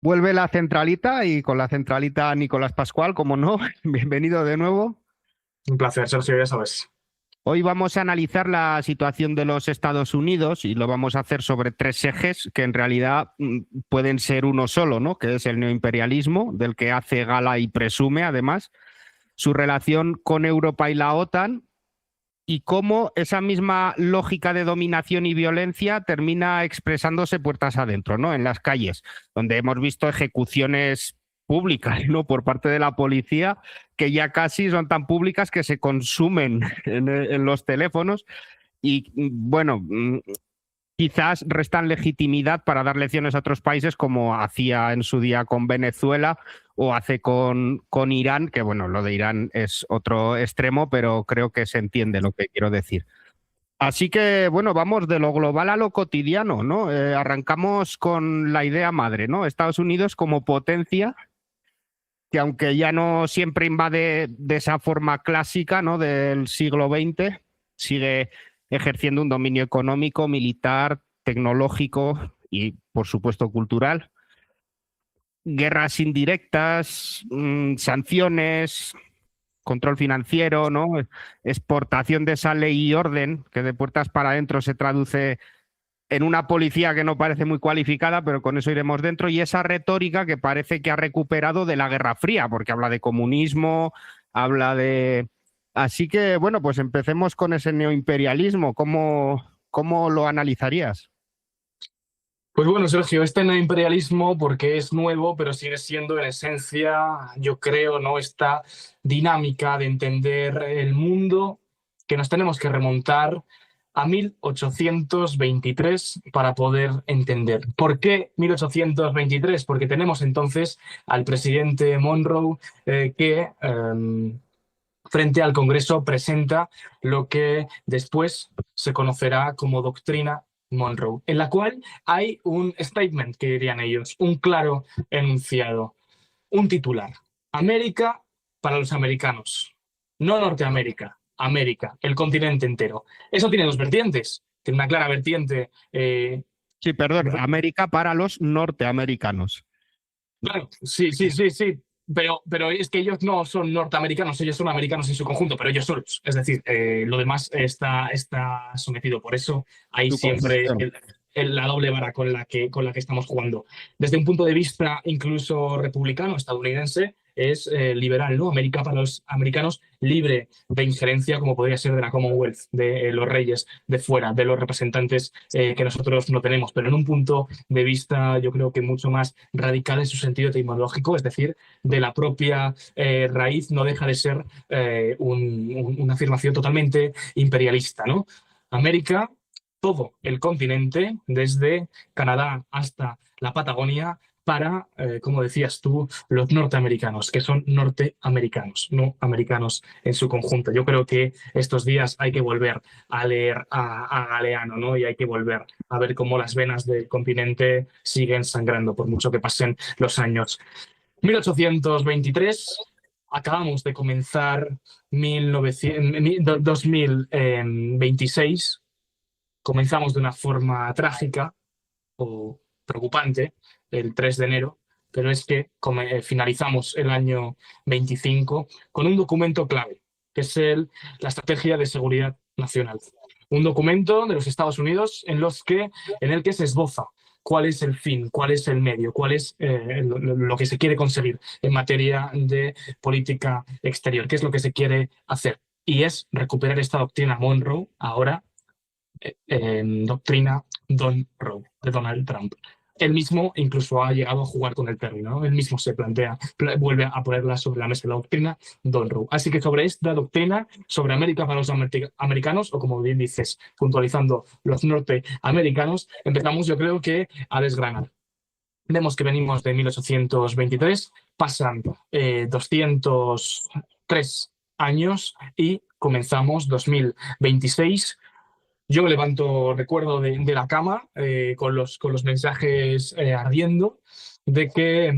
Vuelve la centralita y con la centralita Nicolás Pascual, como no, bienvenido de nuevo. Un placer, Sergio, ya sabes. Hoy vamos a analizar la situación de los Estados Unidos y lo vamos a hacer sobre tres ejes que en realidad pueden ser uno solo, ¿no? Que es el neoimperialismo, del que hace gala y presume además, su relación con Europa y la OTAN y cómo esa misma lógica de dominación y violencia termina expresándose puertas adentro, ¿no? En las calles, donde hemos visto ejecuciones públicas, ¿no? Por parte de la policía, que ya casi son tan públicas que se consumen en los teléfonos. Y bueno, quizás restan legitimidad para dar lecciones a otros países, como hacía en su día con Venezuela o hace con Irán, que bueno, lo de Irán es otro extremo, pero creo que se entiende lo que quiero decir. Así que, bueno, vamos de lo global a lo cotidiano, ¿no? Arrancamos con la idea madre, ¿no? Estados Unidos como potencia, que aunque ya no siempre invade de esa forma clásica, ¿no? Del siglo XX, sigue ejerciendo un dominio económico, militar, tecnológico y, por supuesto, cultural. Guerras indirectas, sanciones, control financiero, ¿no? Exportación de esa ley y orden, que de puertas para adentro se traduce en una policía que no parece muy cualificada, pero con eso iremos dentro, y esa retórica que parece que ha recuperado de la Guerra Fría, porque habla de comunismo, habla de... Así que, bueno, pues empecemos con ese neoimperialismo. ¿Cómo lo analizarías? Pues bueno, Sergio, este neoimperialismo, porque es nuevo, pero sigue siendo en esencia, yo creo, ¿no? Esta dinámica de entender el mundo que nos tenemos que remontar a 1823 para poder entender. ¿Por qué 1823? Porque tenemos entonces al presidente Monroe que frente al Congreso presenta lo que después se conocerá como doctrina Monroe, en la cual hay un statement, que dirían ellos, un claro enunciado, un titular. América para los americanos, no Norteamérica, América, el continente entero. Eso tiene dos vertientes. Tiene una clara vertiente. Sí, perdón, América para los norteamericanos. Claro, sí, sí, sí, sí. Pero es que ellos no son norteamericanos, ellos son americanos en su conjunto, pero ellos solos. Es decir, lo demás está sometido. Por eso hay Su siempre concepción. la doble vara con la que estamos jugando. Desde un punto de vista incluso republicano, estadounidense, es liberal, ¿no? América para los americanos, libre de injerencia, como podría ser de la Commonwealth, de los reyes de fuera, de los representantes que nosotros no tenemos, pero en un punto de vista yo creo que mucho más radical en su sentido etimológico, es decir, de la propia raíz no deja de ser una afirmación totalmente imperialista, ¿no? América, todo el continente, desde Canadá hasta la Patagonia, para, como decías tú, los norteamericanos, que son norteamericanos, no americanos en su conjunto. Yo creo que estos días hay que volver a leer a Galeano, ¿no? Y hay que volver a ver cómo las venas del continente siguen sangrando, por mucho que pasen los años. 1823, acabamos de comenzar 2026, comenzamos de una forma trágica o preocupante el 3 de enero, pero es que finalizamos el año 25 con un documento clave, que es la Estrategia de Seguridad Nacional. Un documento de los Estados Unidos en el que se esboza cuál es el fin, cuál es el medio, cuál es lo que se quiere conseguir en materia de política exterior, qué es lo que se quiere hacer. Y es recuperar esta doctrina Monroe ahora doctrina Don Rowe, de Donald Trump. Él mismo incluso ha llegado a jugar con el término, ¿no? Él mismo se plantea, vuelve a ponerla sobre la mesa, la doctrina Don Rowe. Así que sobre esta doctrina, sobre América para los americanos, o como bien dices, puntualizando los norteamericanos, empezamos yo creo que a desgranar. Vemos que venimos de 1823, pasan 203 años y comenzamos 2026. Yo me levanto, recuerdo, de la cama con los mensajes ardiendo de que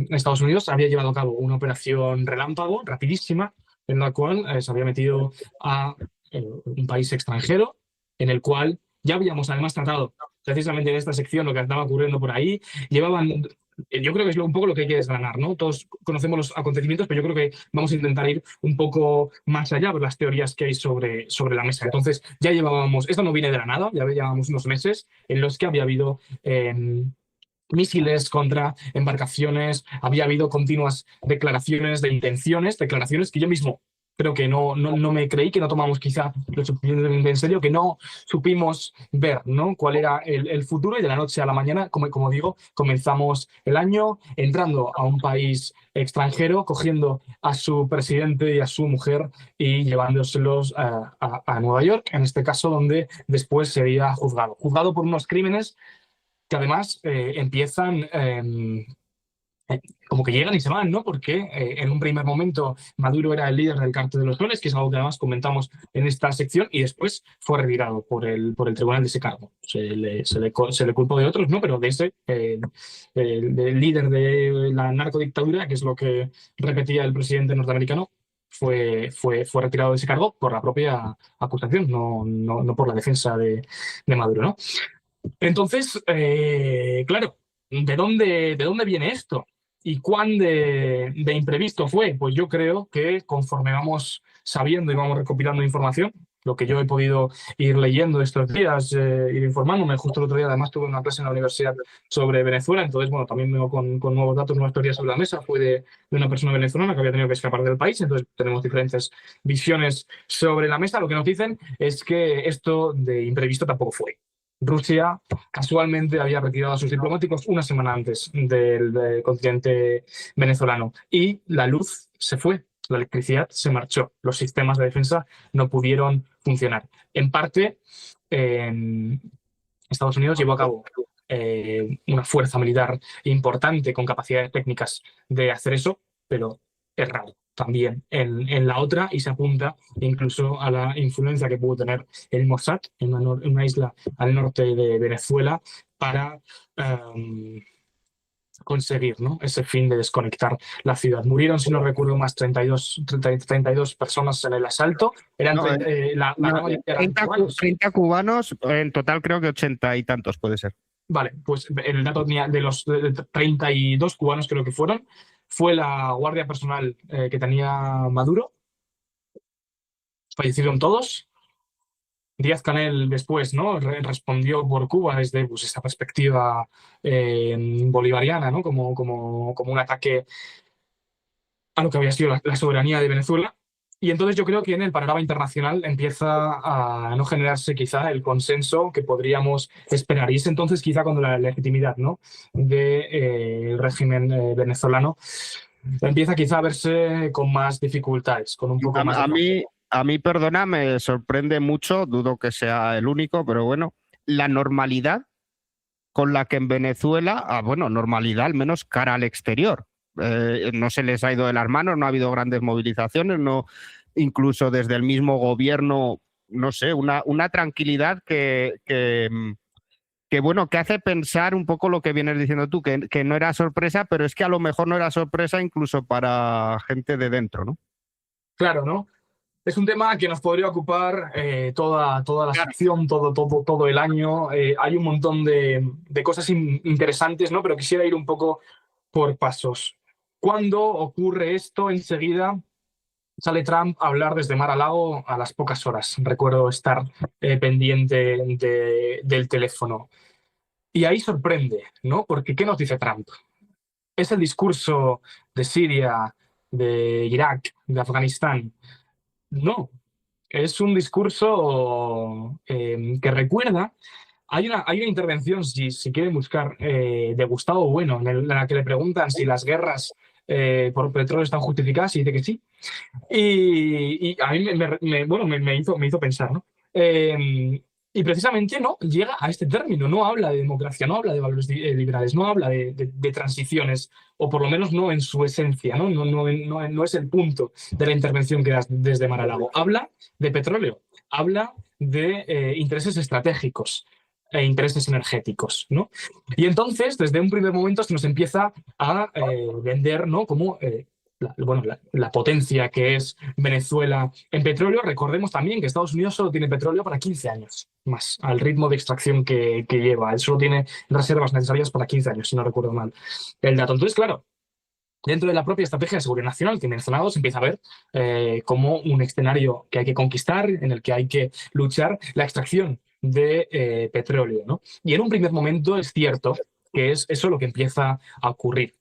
Estados Unidos había llevado a cabo una operación relámpago, rapidísima, en la cual se había metido a un país extranjero, en el cual ya habíamos además tratado precisamente en esta sección lo que estaba ocurriendo por ahí. Llevaban yo creo que es un poco lo que hay que desgranar, ¿no? Todos conocemos los acontecimientos, pero yo creo que vamos a intentar ir un poco más allá de las teorías que hay sobre la mesa. Entonces, ya llevábamos, esto no viene de la nada, ya llevábamos unos meses en los que había habido misiles contra embarcaciones, había habido continuas declaraciones de intenciones, declaraciones que yo mismo creo que no me creí, que no tomamos quizá lo suficientemente en serio, que no supimos ver, ¿no?, cuál era el futuro, y de la noche a la mañana, como digo, comenzamos el año entrando a un país extranjero, cogiendo a su presidente y a su mujer y llevándoselos a Nueva York, en este caso donde después sería juzgado por unos crímenes que además empiezan como que llegan y se van, ¿no? Porque en un primer momento Maduro era el líder del Cártel de los Soles, que es algo que además comentamos en esta sección, y después fue retirado por el tribunal de ese cargo. Se le culpó de otros, ¿no? Pero de ese, del líder de la narcodictadura, que es lo que repetía el presidente norteamericano, fue retirado de ese cargo por la propia acusación, no por la defensa de Maduro, ¿no? Entonces, claro, ¿de dónde viene esto? ¿Y cuán de imprevisto fue? Pues yo creo que conforme vamos sabiendo y vamos recopilando información, lo que yo he podido ir leyendo estos días, ir informándome, justo el otro día además tuve una clase en la universidad sobre Venezuela, entonces bueno, también vengo con nuevos datos, nuevas teorías sobre la mesa, fue de una persona venezolana que había tenido que escapar del país, entonces tenemos diferentes visiones sobre la mesa. Lo que nos dicen es que esto de imprevisto tampoco fue. Rusia casualmente había retirado a sus diplomáticos una semana antes del continente venezolano y la luz se fue, la electricidad se marchó, los sistemas de defensa no pudieron funcionar. En parte, Estados Unidos llevó a cabo una fuerza militar importante con capacidades técnicas de hacer eso, pero es raro también en la otra, y se apunta incluso a la influencia que pudo tener el Mossad en una isla al norte de Venezuela para conseguir, ¿no?, ese fin de desconectar la ciudad. Murieron, si no recuerdo más, 32 personas en el asalto. Eran No, la no, gran mayoría eran 30, cubanos. 30 cubanos, en total creo que 80 y tantos puede ser. Vale, pues el dato de los 32 cubanos creo que fue la guardia personal que tenía Maduro. Fallecieron todos. Díaz-Canel después, ¿no?, respondió por Cuba desde pues, esta perspectiva bolivariana, ¿no?, como un ataque a lo que había sido la soberanía de Venezuela. Y entonces yo creo que en el panorama internacional empieza a no generarse quizá el consenso que podríamos esperar. Y es entonces quizá cuando la legitimidad, ¿no?, del régimen venezolano empieza quizá a verse con más dificultades, con un poco más de... A mí, perdona, me sorprende mucho, dudo que sea el único, pero bueno, la normalidad con la que en Venezuela, bueno, normalidad al menos cara al exterior, no se les ha ido de las manos, no ha habido grandes movilizaciones, no, incluso desde el mismo gobierno, no sé, una tranquilidad que bueno, que hace pensar un poco lo que vienes diciendo tú, que no era sorpresa, pero es que a lo mejor no era sorpresa incluso para gente de dentro, ¿no? Claro, ¿no? Es un tema que nos podría ocupar toda la sección, todo el año. Hay un montón de cosas interesantes, ¿no? Pero quisiera ir un poco por pasos. ¿Cuándo ocurre esto? Enseguida sale Trump a hablar desde Mar-a-Lago a las pocas horas. Recuerdo estar pendiente del teléfono. Y ahí sorprende, ¿no? Porque ¿qué nos dice Trump? ¿Es el discurso de Siria, de Irak, de Afganistán? No, es un discurso que recuerda. Hay una intervención, si quieren buscar, de Gustavo Bueno, en la que le preguntan si las guerras por petróleo están justificadas, y dice que sí. Y a mí me hizo pensar, ¿no? Y precisamente no llega a este término, no habla de democracia, no habla de valores liberales, no habla de transiciones, o por lo menos no en su esencia, ¿no? No es el punto de la intervención que da desde Mar-a-Lago. Habla de petróleo, habla de intereses estratégicos e intereses energéticos, ¿no? Y entonces, desde un primer momento, se nos empieza a vender, ¿no?, como la potencia que es Venezuela en petróleo. Recordemos también que Estados Unidos solo tiene petróleo para 15 años más, al ritmo de extracción que lleva. Él solo tiene reservas necesarias para 15 años, si no recuerdo mal el dato. Entonces, claro, dentro de la propia estrategia de seguridad nacional que he mencionado, se empieza a ver como un escenario que hay que conquistar, en el que hay que luchar, la extracción de petróleo, ¿no? Y en un primer momento es cierto que es eso lo que empieza a ocurrir,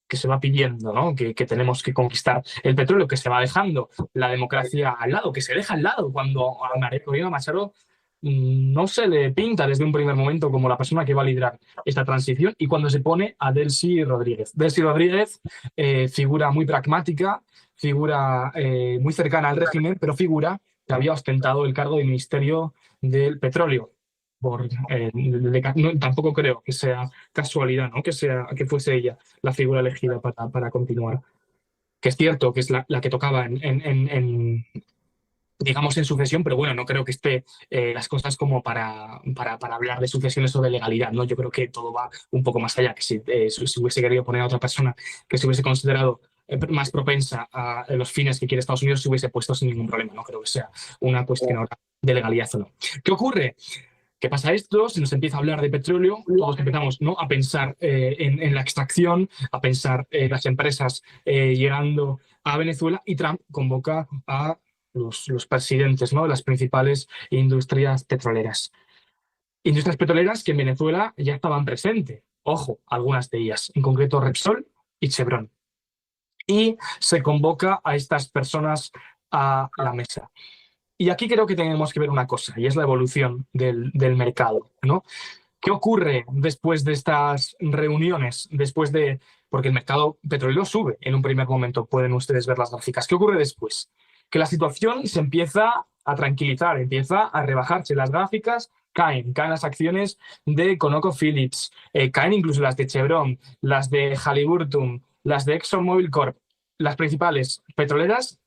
que se va pidiendo, ¿no? Que tenemos que conquistar el petróleo, que se va dejando la democracia al lado, que se deja al lado cuando a María Corina Machado no se le pinta desde un primer momento como la persona que va a liderar esta transición, y cuando se pone a Delcy Rodríguez. Delcy Rodríguez, figura muy pragmática, figura muy cercana al régimen, pero figura que había ostentado el cargo de Ministerio del Petróleo. Tampoco creo que sea casualidad, ¿no? Que fuese ella la figura elegida para continuar. Que es cierto que es la que tocaba digamos, en sucesión, pero bueno, no creo que esté las cosas como para hablar de sucesiones o de legalidad, ¿no? Yo creo que todo va un poco más allá, que si hubiese querido poner a otra persona que se hubiese considerado más propensa a los fines que quiere Estados Unidos, se hubiese puesto sin ningún problema. No creo que sea una cuestión ahora de legalidad o no. ¿Qué ocurre? ¿Qué pasa esto? Se nos empieza a hablar de petróleo, todos empezamos, ¿no?, a pensar en la extracción, a pensar las empresas llegando a Venezuela, y Trump convoca a los presidentes, ¿no?, de las principales industrias petroleras. Industrias petroleras que en Venezuela ya estaban presentes. Ojo, algunas de ellas, en concreto Repsol y Chevron. Y se convoca a estas personas a la mesa. Y aquí creo que tenemos que ver una cosa, y es la evolución del mercado, ¿no? ¿Qué ocurre después de estas reuniones? Porque el mercado petrolero sube en un primer momento, pueden ustedes ver las gráficas. ¿Qué ocurre después? Que la situación se empieza a tranquilizar, empieza a rebajarse. Las gráficas caen las acciones de ConocoPhillips, caen incluso las de Chevron, las de Halliburton, las de ExxonMobil Corp. Las principales petroleras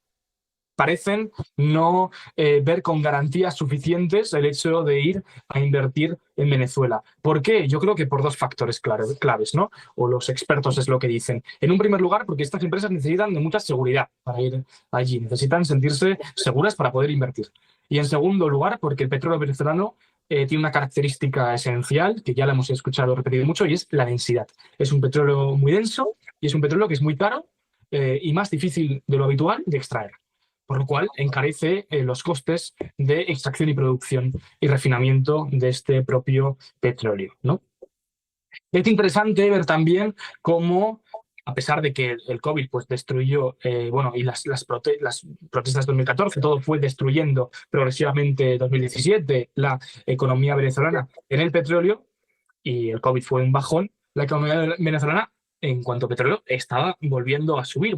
parecen no ver con garantías suficientes el hecho de ir a invertir en Venezuela. ¿Por qué? Yo creo que por dos factores claves, ¿no? O los expertos es lo que dicen. En un primer lugar, porque estas empresas necesitan de mucha seguridad para ir allí, necesitan sentirse seguras para poder invertir. Y en segundo lugar, porque el petróleo venezolano tiene una característica esencial, que ya la hemos escuchado repetido mucho, y es la densidad. Es un petróleo muy denso y es un petróleo que es muy caro y más difícil de lo habitual de extraer, por lo cual encarece los costes de extracción y producción y refinamiento de este propio petróleo, ¿no? Es interesante ver también cómo, a pesar de que el COVID pues, destruyó, y las protestas de 2014, todo fue destruyendo progresivamente en 2017 la economía venezolana en el petróleo, y el COVID fue un bajón, la economía venezolana, en cuanto a petróleo, estaba volviendo a subir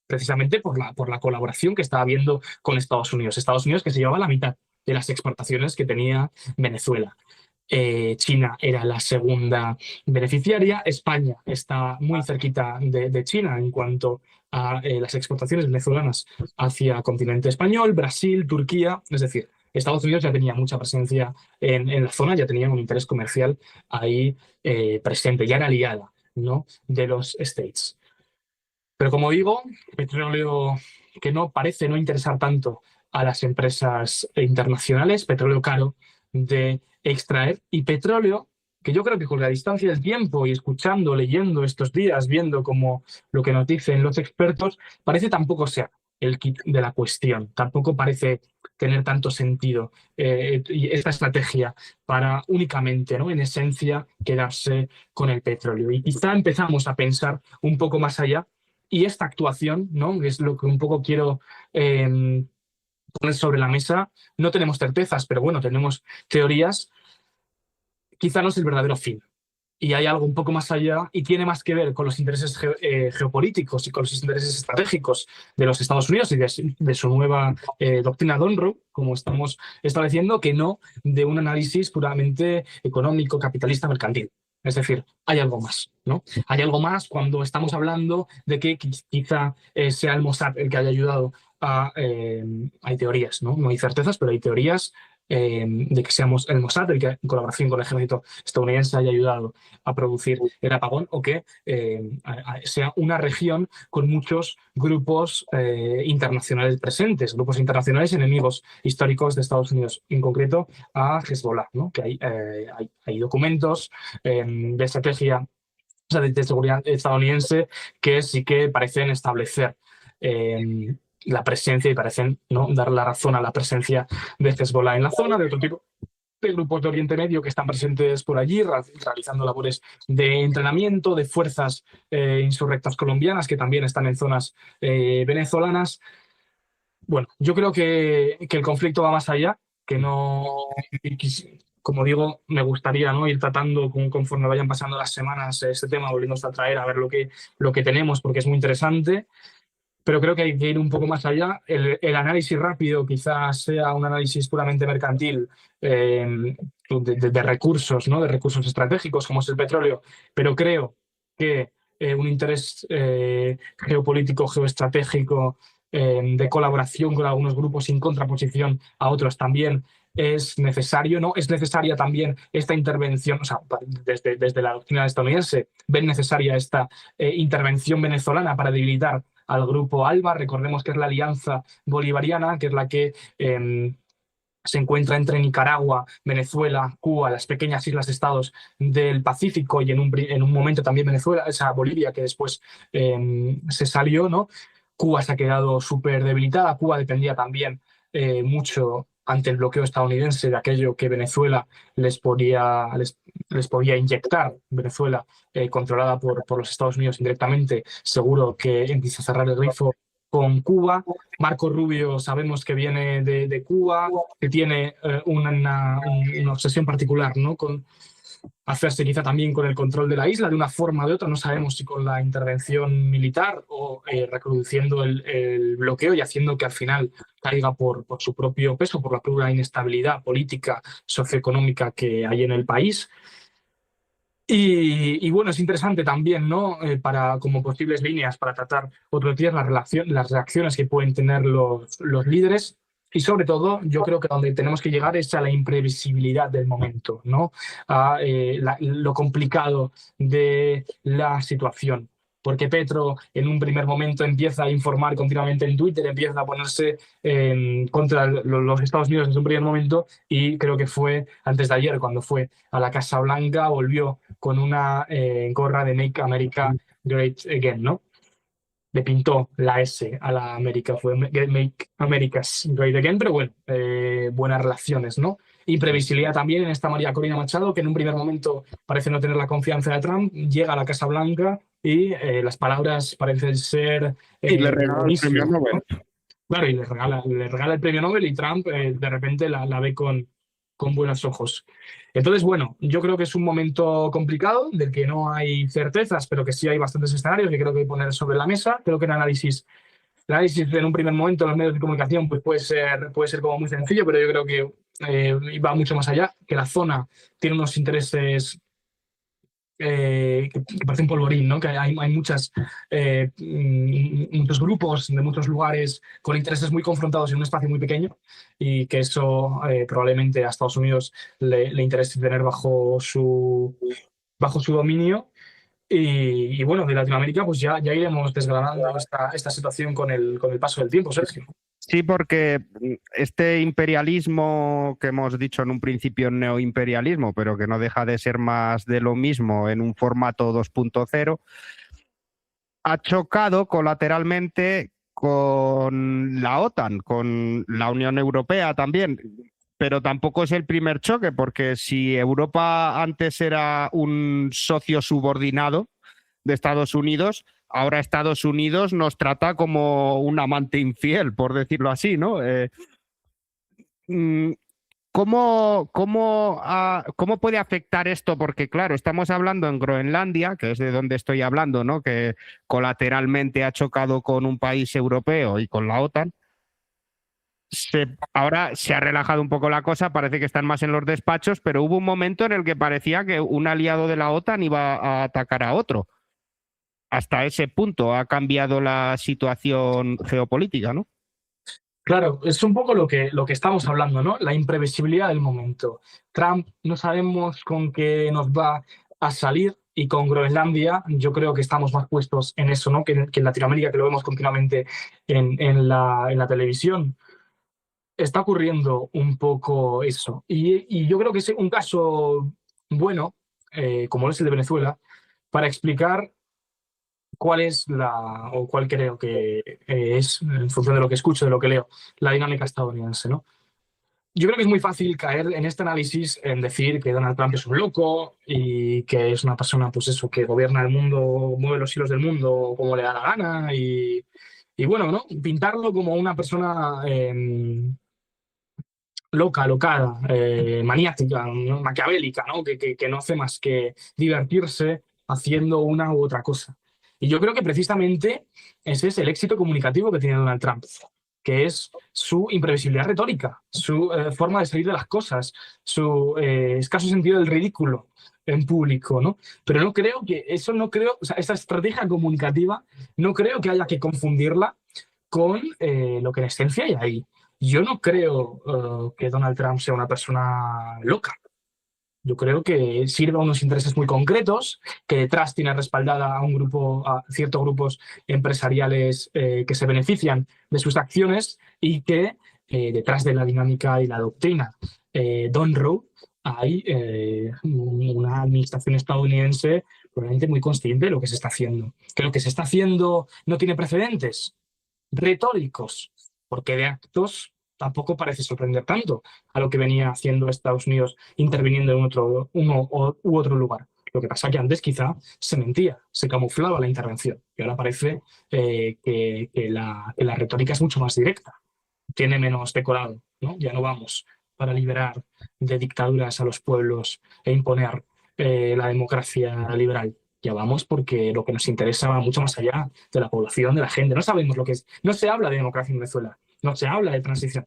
precisamente por la colaboración que estaba habiendo con Estados Unidos. Estados Unidos, que se llevaba la mitad de las exportaciones que tenía Venezuela. China era la segunda beneficiaria. España está muy cerquita de China en cuanto a las exportaciones venezolanas hacia el continente español, Brasil, Turquía. Es decir, Estados Unidos ya tenía mucha presencia en la zona, ya tenía un interés comercial ahí presente, ya era aliada, ¿no?, de los States. Pero como digo, petróleo que no parece no interesar tanto a las empresas internacionales, petróleo caro de extraer, y petróleo que yo creo que con la distancia del tiempo y escuchando, leyendo estos días, viendo como lo que nos dicen los expertos, parece tampoco ser el kit de la cuestión, tampoco parece tener tanto sentido esta estrategia para únicamente, ¿no?, en esencia, quedarse con el petróleo. Y quizá empezamos a pensar un poco más allá. Y esta actuación, ¿no?, que es lo que un poco quiero poner sobre la mesa, no tenemos certezas, pero bueno, tenemos teorías, quizá no es el verdadero fin. Y hay algo un poco más allá y tiene más que ver con los intereses geopolíticos y con los intereses estratégicos de los Estados Unidos y de su nueva doctrina Monroe, como estamos estableciendo, que no de un análisis puramente económico, capitalista, mercantil. Es decir, hay algo más, ¿no? Hay algo más cuando estamos hablando de que quizá sea el Mossad el que haya ayudado a... hay teorías, ¿no? No hay certezas, pero hay teorías de que seamos el Mossad, el que en colaboración con el ejército estadounidense haya ayudado a producir el apagón, o que sea una región con muchos grupos internacionales presentes, grupos internacionales enemigos históricos de Estados Unidos, en concreto a Hezbollah, ¿no? Que hay documentos de estrategia, o sea, de seguridad estadounidense que sí que parecen establecer la presencia y parecen, ¿no?, dar la razón a la presencia de Hezbollah en la zona, de otro tipo de grupos de Oriente Medio que están presentes por allí, realizando labores de entrenamiento, de fuerzas insurrectas colombianas que también están en zonas venezolanas. Bueno, yo creo que el conflicto va más allá, que no, como digo, me gustaría, ¿no?, ir tratando conforme vayan pasando las semanas este tema, volviendo a traer a ver lo que tenemos, porque es muy interesante. Pero creo que hay que ir un poco más allá. El análisis rápido quizás sea un análisis puramente mercantil de recursos, ¿no?, de recursos estratégicos como es el petróleo, pero creo que un interés geopolítico, geoestratégico, de colaboración con algunos grupos en contraposición a otros también es necesario, ¿no? Es necesaria también esta intervención, o sea, desde la doctrina estadounidense, ven necesaria esta intervención venezolana para debilitar al grupo ALBA. Recordemos que es la alianza bolivariana, que es la que se encuentra entre Nicaragua, Venezuela, Cuba, las pequeñas islas-estados del Pacífico, y en un momento también Venezuela, esa Bolivia que después se salió, ¿no? Cuba se ha quedado súper debilitada. Cuba dependía también mucho ante el bloqueo estadounidense de aquello que Venezuela les podía inyectar. Venezuela, controlada por los Estados Unidos indirectamente, seguro que empieza a cerrar el grifo con Cuba. Marco Rubio sabemos que viene de Cuba, que tiene una obsesión particular, ¿no?, con hacerse quizá también con el control de la isla de una forma o de otra. No sabemos si con la intervención militar o reproduciendo el bloqueo y haciendo que al final caiga por su propio peso, por la pura inestabilidad política, socioeconómica que hay en el país. Y bueno, es interesante también, ¿no?, para, como posibles líneas para tratar otros días las reacciones que pueden tener los líderes. Y sobre todo, yo creo que donde tenemos que llegar es a la imprevisibilidad del momento, ¿no?, a lo complicado de la situación. Porque Petro en un primer momento empieza a informar continuamente en Twitter, empieza a ponerse contra los Estados Unidos en un primer momento, y creo que fue antes de ayer cuando fue a la Casa Blanca, volvió con una gorra de Make America Great Again, ¿no? Le pintó la S a la América, fue Make America's Great Again, pero bueno, buenas relaciones, ¿no? Imprevisibilidad también en esta María Corina Machado, que en un primer momento parece no tener la confianza de Trump, llega a la Casa Blanca y las palabras parecen ser Y le regala el premio buenísimas, Nobel. ¿no? Claro, y le regala el premio Nobel, y Trump de repente la ve con buenos ojos. Entonces, bueno, yo creo que es un momento complicado, del que no hay certezas, pero que sí hay bastantes escenarios que creo que hay que poner sobre la mesa. Creo que el análisis en un primer momento en los medios de comunicación pues puede ser como muy sencillo, pero yo creo que va mucho más allá, que la zona tiene unos intereses que parecen polvorín, ¿no? Que hay muchos grupos de muchos lugares con intereses muy confrontados en un espacio muy pequeño, y que eso probablemente a Estados Unidos le interese tener bajo su dominio. Y bueno, de Latinoamérica pues ya iremos desgranando esta situación con el paso del tiempo, Sergio. Sí, porque este imperialismo que hemos dicho en un principio neoimperialismo, pero que no deja de ser más de lo mismo en un formato 2.0, ha chocado colateralmente con la OTAN, con la Unión Europea también. Pero tampoco es el primer choque, porque si Europa antes era un socio subordinado de Estados Unidos, ahora Estados Unidos nos trata como un amante infiel, por decirlo así, ¿no? ¿Cómo puede afectar esto? Porque, claro, estamos hablando en Groenlandia, que es de donde estoy hablando, ¿no?, que colateralmente ha chocado con un país europeo y con la OTAN. Ahora se ha relajado un poco la cosa, parece que están más en los despachos, pero hubo un momento en el que parecía que un aliado de la OTAN iba a atacar a otro. Hasta ese punto ha cambiado la situación geopolítica, ¿no? Claro, es un poco lo que estamos hablando, ¿no? La imprevisibilidad del momento. Trump no sabemos con qué nos va a salir y con Groenlandia yo creo que estamos más puestos en eso, ¿no? Que en Latinoamérica, que lo vemos continuamente en la televisión. Está ocurriendo un poco eso. Y yo creo que es un caso bueno, como es el de Venezuela, para explicar cuál es o cuál creo que es, en función de lo que escucho, de lo que leo, la dinámica estadounidense, ¿no? Yo creo que es muy fácil caer en este análisis en decir que Donald Trump es un loco y que es una persona, pues eso, que gobierna el mundo, mueve los hilos del mundo como le da la gana y bueno, ¿no? Pintarlo como una persona loca, alocada, maniática, ¿no? Maquiavélica, ¿no? Que no hace más que divertirse haciendo una u otra cosa. Y yo creo que precisamente ese es el éxito comunicativo que tiene Donald Trump, que es su imprevisibilidad retórica, su forma de salir de las cosas, su escaso sentido del ridículo en público, ¿no? Pero no creo que eso, no creo, o sea, esa estrategia comunicativa, no creo que haya que confundirla con lo que en esencia hay ahí. Yo no creo que Donald Trump sea una persona loca. Yo creo que sirve a unos intereses muy concretos, que detrás tiene respaldada a un grupo, a ciertos grupos empresariales que se benefician de sus acciones y que detrás de la dinámica y la doctrina Don Rowe hay una administración estadounidense probablemente muy consciente de lo que se está haciendo. Que lo que se está haciendo no tiene precedentes retóricos, porque de actos tampoco parece sorprender tanto a lo que venía haciendo Estados Unidos interviniendo en u otro lugar. Lo que pasa es que antes quizá se mentía, se camuflaba la intervención y ahora parece que la retórica es mucho más directa, tiene menos decorado, ¿no? Ya no vamos para liberar de dictaduras a los pueblos e imponer la democracia liberal. Ya vamos porque lo que nos interesa va mucho más allá de la población, de la gente. No sabemos lo que es. No se habla de democracia en Venezuela, no se habla de transición,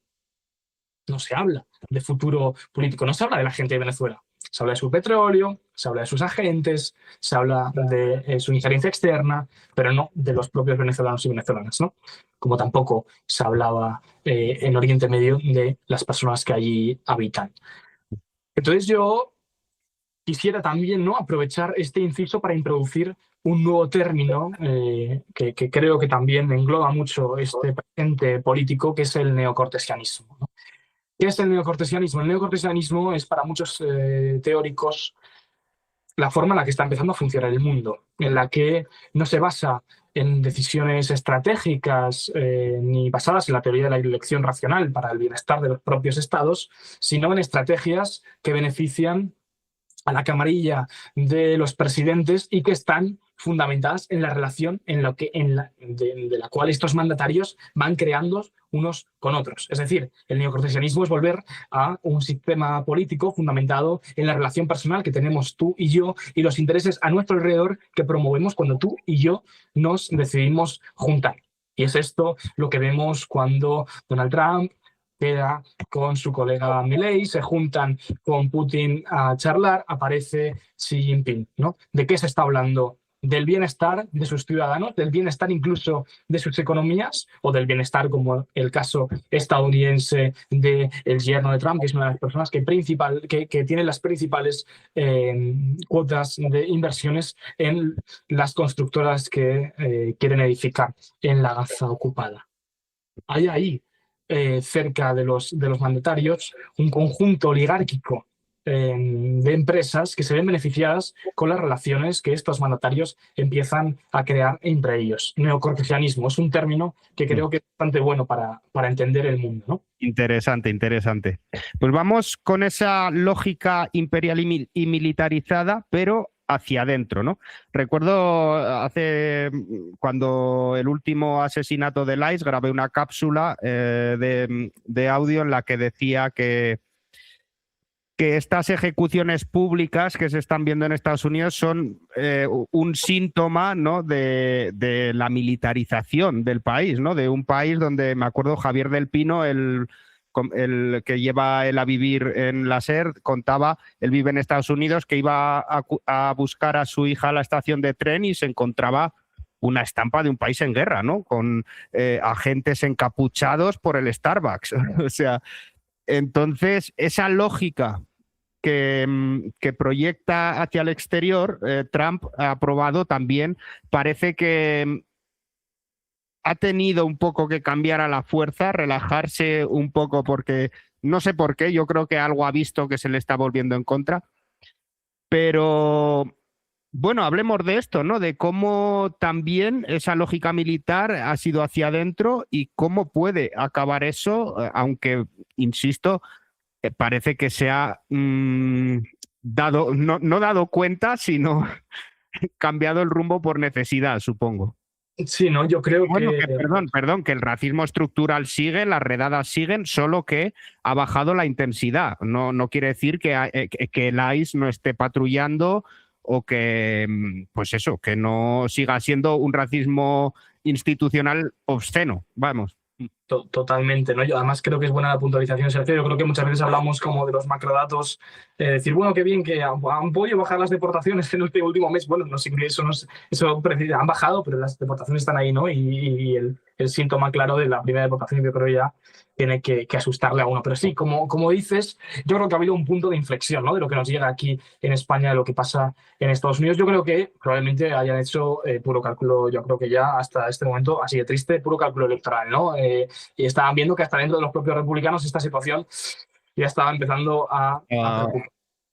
no se habla de futuro político, no se habla de la gente de Venezuela. Se habla de su petróleo, se habla de sus agentes, se habla de su injerencia externa, pero no de los propios venezolanos y venezolanas, ¿no? Como tampoco se hablaba en Oriente Medio de las personas que allí habitan. Entonces yo quisiera también, ¿no?, aprovechar este inciso para introducir un nuevo término que creo que también engloba mucho este presente político, que es el neocortesianismo, ¿no? ¿Qué es el neocortesianismo? El neocortesianismo es para muchos teóricos la forma en la que está empezando a funcionar el mundo, en la que no se basa en decisiones estratégicas ni basadas en la teoría de la elección racional para el bienestar de los propios estados, sino en estrategias que benefician a la camarilla de los presidentes y que están fundamentadas en la relación de la cual estos mandatarios van creando unos con otros. Es decir, el neocortesianismo es volver a un sistema político fundamentado en la relación personal que tenemos tú y yo y los intereses a nuestro alrededor que promovemos cuando tú y yo nos decidimos juntar. Y es esto lo que vemos cuando Donald Trump queda con su colega Milei, se juntan con Putin a charlar, aparece Xi Jinping, ¿no? ¿De qué se está hablando? ¿Del bienestar de sus ciudadanos? ¿Del bienestar incluso de sus economías? ¿O del bienestar, como el caso estadounidense del yerno de Trump, que es una de las personas que tiene las principales cuotas de inversiones en las constructoras que quieren edificar en la Gaza ocupada? Hay ahí cerca de los mandatarios un conjunto oligárquico de empresas que se ven beneficiadas con las relaciones que estos mandatarios empiezan a crear entre ellos. Neocortesianismo es un término que creo que es bastante bueno para entender el mundo, ¿no? Interesante, interesante. Pues vamos con esa lógica imperial y militarizada, pero hacia adentro, ¿no? Recuerdo cuando el último asesinato de Lice, grabé una cápsula de audio en la que decía que estas ejecuciones públicas que se están viendo en Estados Unidos son un síntoma, ¿no?, de la militarización del país, ¿no? De un país donde, me acuerdo, Javier del Pino, el que lleva él a vivir en la SER, contaba, él vive en Estados Unidos, que iba a buscar a su hija a la estación de tren y se encontraba una estampa de un país en guerra, ¿no? Con agentes encapuchados por el Starbucks. O sea, entonces esa lógica que proyecta hacia el exterior, Trump ha aprobado también, parece que ha tenido un poco que cambiar a la fuerza, relajarse un poco porque no sé por qué, yo creo que algo ha visto que se le está volviendo en contra, pero bueno, hablemos de esto, ¿no? De cómo también esa lógica militar ha sido hacia adentro y cómo puede acabar eso, aunque, insisto, parece que se ha dado, no dado cuenta, sino cambiado el rumbo por necesidad, supongo. Sí, no, yo creo Bueno, que perdón, que el racismo estructural sigue, las redadas siguen, solo que ha bajado la intensidad. No quiere decir que el ICE no esté patrullando o que, pues eso, que no siga siendo un racismo institucional obsceno, vamos. totalmente, ¿no? Yo además creo que es buena la puntualización, Sergio. Yo creo que muchas veces hablamos como de los macrodatos, decir, bueno, qué bien que han podido bajar las deportaciones en este último mes. Bueno, no sé que eso, han bajado, pero las deportaciones están ahí, ¿no? Y el síntoma claro de la primera deportación, yo creo ya tiene que asustarle a uno. Pero sí, como dices, yo creo que ha habido un punto de inflexión, ¿no? De lo que nos llega aquí en España, de lo que pasa en Estados Unidos. Yo creo que probablemente hayan hecho puro cálculo, yo creo que ya hasta este momento, así de triste, puro cálculo electoral, ¿no? Y estaban viendo que hasta dentro de los propios republicanos esta situación ya estaba empezando a preocupar.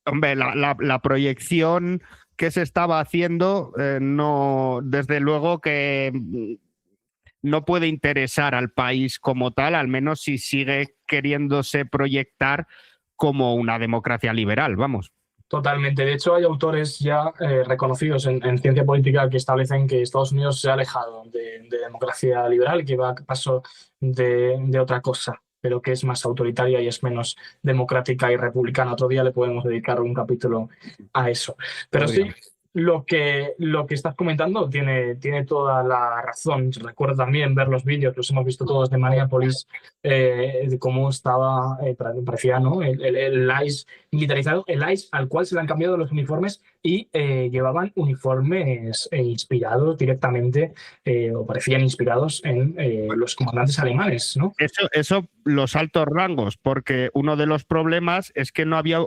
Hombre, la proyección que se estaba haciendo, no, desde luego que no puede interesar al país como tal, al menos si sigue queriéndose proyectar como una democracia liberal, vamos. Totalmente. De hecho, hay autores ya reconocidos en ciencia política que establecen que Estados Unidos se ha alejado de democracia liberal, que va a paso de otra cosa, pero que es más autoritaria y es menos democrática y republicana. Otro día le podemos dedicar un capítulo a eso. Pero sí, lo que estás comentando tiene toda la razón. Recuerdo también ver los vídeos, los hemos visto todos de Minneapolis, de cómo estaba, parecía, ¿no? El ICE militarizado, el ICE al cual se le han cambiado los uniformes y llevaban uniformes inspirados directamente, o parecían inspirados en los comandantes alemanes, ¿no? Eso, los altos rangos, porque uno de los problemas es que no había,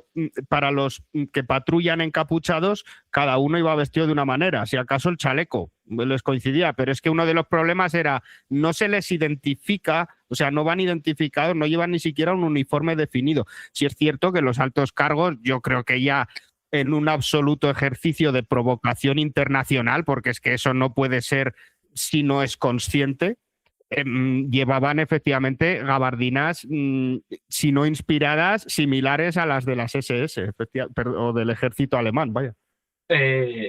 para los que patrullan encapuchados, cada uno iba vestido de una manera, si acaso el chaleco les coincidía, pero es que uno de los problemas era, no se les identifica, o sea, no van identificados, no llevan ni siquiera un uniforme definido. Si es cierto que los altos cargos, yo creo que ya en un absoluto ejercicio de provocación internacional, porque es que eso no puede ser si no es consciente, llevaban efectivamente gabardinas, si no inspiradas, similares a las de las SS o del ejército alemán, vaya.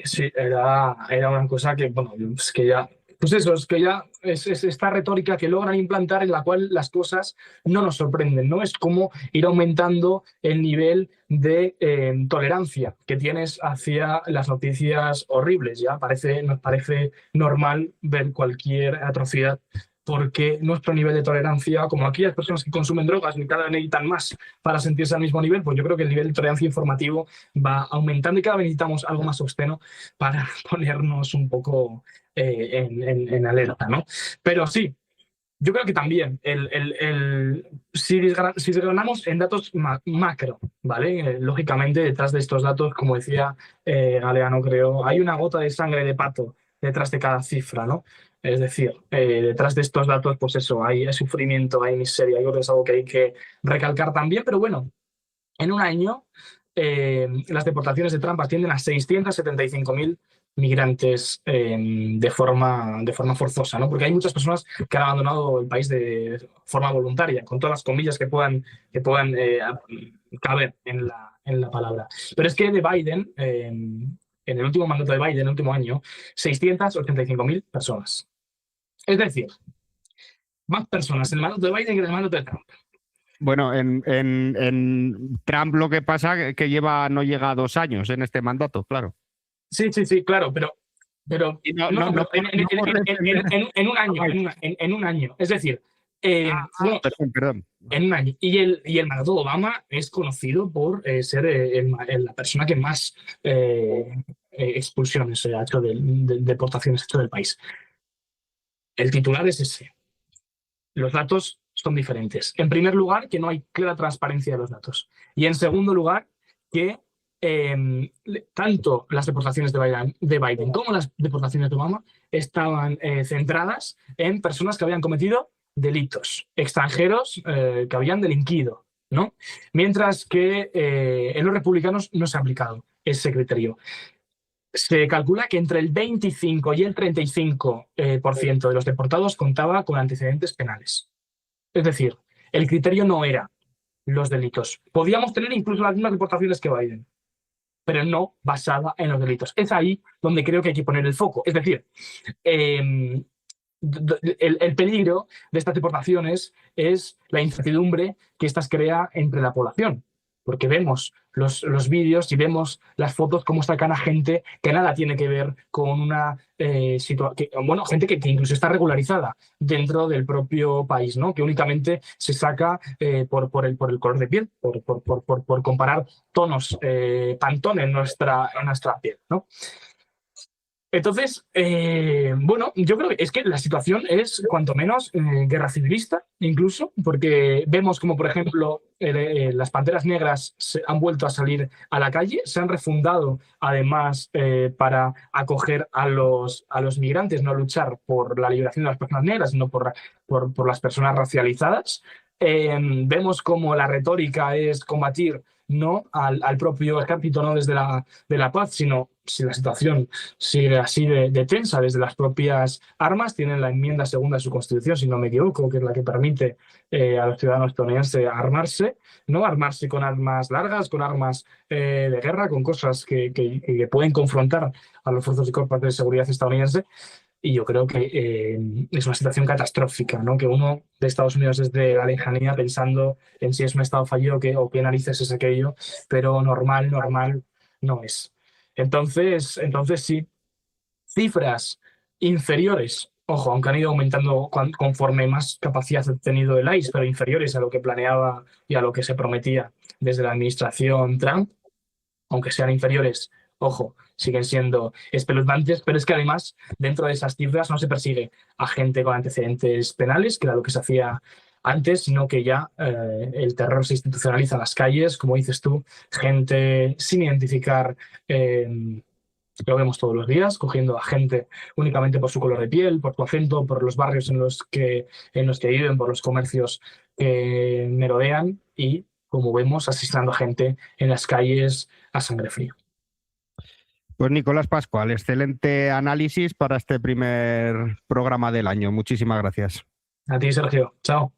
Sí, era una cosa que, bueno, es que ya, pues eso, es que ya es esta retórica que logran implantar en la cual las cosas no nos sorprenden, ¿no? Es como ir aumentando el nivel de tolerancia que tienes hacia las noticias horribles. Ya nos parece normal ver cualquier atrocidad, porque nuestro nivel de tolerancia, como aquellas personas que consumen drogas cada vez necesitan más para sentirse al mismo nivel, pues yo creo que el nivel de tolerancia informativo va aumentando y cada vez necesitamos algo más obsceno para ponernos un poco en alerta, ¿no? Pero sí, yo creo que también si desgranamos en datos macro, ¿vale? Lógicamente, detrás de estos datos, como decía Galeano, creo, hay una gota de sangre de pato detrás de cada cifra, ¿no? Es decir, detrás de estos datos, pues eso, hay sufrimiento, hay miseria, yo creo que es algo que hay que recalcar también, pero bueno, en un año las deportaciones de Trump ascienden a 675.000 migrantes de forma forzosa, ¿no? Porque hay muchas personas que han abandonado el país de forma voluntaria, con todas las comillas que puedan caber en la palabra. Pero es que de Biden, en el último mandato de Biden, en el último año, 685.000 personas. Es decir, más personas en el mandato de Biden que en el mandato de Trump. Bueno, en Trump lo que pasa es que no llega a 2 años en este mandato, claro. Sí, claro, pero en un año, en un año. Es decir, Bueno, Perdón. en un año. Y el mandato de Obama es conocido por ser la persona que más expulsiones ha hecho, deportaciones ha hecho del país. El titular es ese. Los datos son diferentes. En primer lugar, que no hay clara transparencia de los datos. Y en segundo lugar, que tanto las deportaciones de Biden como las deportaciones de Obama estaban centradas en personas que habían cometido delitos, extranjeros que habían delinquido, ¿no? Mientras que en los republicanos no se ha aplicado ese criterio. Se calcula que entre el 25 y el 35% de los deportados contaba con antecedentes penales. Es decir, el criterio no era los delitos. Podíamos tener incluso las mismas deportaciones que Biden, pero no basada en los delitos. Es ahí donde creo que hay que poner el foco. Es decir, el peligro de estas deportaciones es la incertidumbre que estas crea entre la población. Porque vemos los vídeos y vemos las fotos cómo sacan a gente que nada tiene que ver con una situación, bueno, gente que incluso está regularizada dentro del propio país, ¿no? Que únicamente se saca por el color de piel, por comparar tonos, Pantone en nuestra piel, ¿no? Entonces, bueno, yo creo que es que la situación es cuanto menos guerra civilista, incluso, porque vemos como, por ejemplo, las panteras negras han vuelto a salir a la calle, se han refundado además para acoger a los migrantes, no luchar por la liberación de las personas negras, sino por las personas racializadas. Vemos como la retórica es combatir no al propio ejército, no desde la paz, sino si la situación sigue así de tensa, desde las propias armas. Tienen la enmienda segunda de su constitución, si no me equivoco, que es la que permite a los ciudadanos estadounidenses armarse, ¿no? Armarse con armas largas, con armas de guerra, con cosas que pueden confrontar a los fuerzas y cuerpos de seguridad estadounidenses. Y yo creo que es una situación catastrófica, ¿no? Que uno de Estados Unidos desde la lejanía pensando en si es un Estado fallido o qué narices es aquello, pero normal no es. Entonces sí, cifras inferiores, ojo, aunque han ido aumentando conforme más capacidad ha tenido el ICE, pero inferiores a lo que planeaba y a lo que se prometía desde la administración Trump, aunque sean inferiores, ojo, siguen siendo espeluznantes, pero es que además dentro de esas cifras no se persigue a gente con antecedentes penales, que era lo que se hacía antes, sino que ya el terror se institucionaliza en las calles, como dices tú, gente sin identificar, lo vemos todos los días, cogiendo a gente únicamente por su color de piel, por su acento, por los barrios en los que viven, por los comercios que merodean y, como vemos, asesinando a gente en las calles a sangre fría. Pues Nicolás Pascual, excelente análisis para este primer programa del año. Muchísimas gracias. A ti, Sergio. Chao.